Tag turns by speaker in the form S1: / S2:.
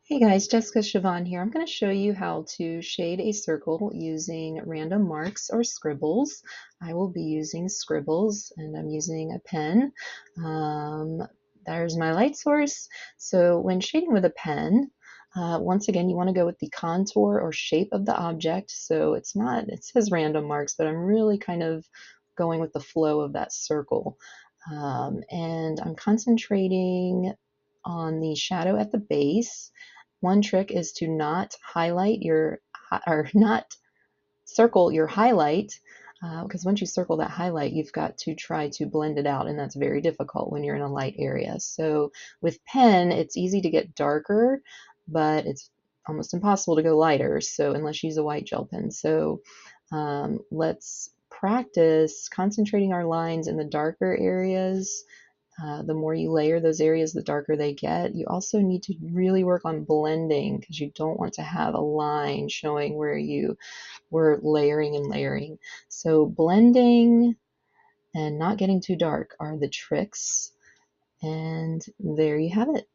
S1: Hey guys, Jessica Siobhan here. I'm going to show you how to shade a circle using random marks or scribbles. I will be using Scribbles and I'm using a pen. Um, there's my light source. So when shading with a pen, once again, you want to go with the contour or shape of the object. So it says random marks, but I'm really kind of going with the flow of that circle. And I'm concentrating on the shadow at the base. One trick is to not highlight your or not circle your highlight, because once you circle that highlight, you've got to try to blend it out, and that's very difficult when you're in a light area. So with pen, it's easy to get darker, but it's almost impossible to go lighter. So unless you use a white gel pen. So let's practice concentrating our lines in the darker areas. The more you layer those areas, the darker they get. You also need to really work on blending because you don't want to have a line showing where you were layering and layering. So blending and not getting too dark are the tricks. And there you have it.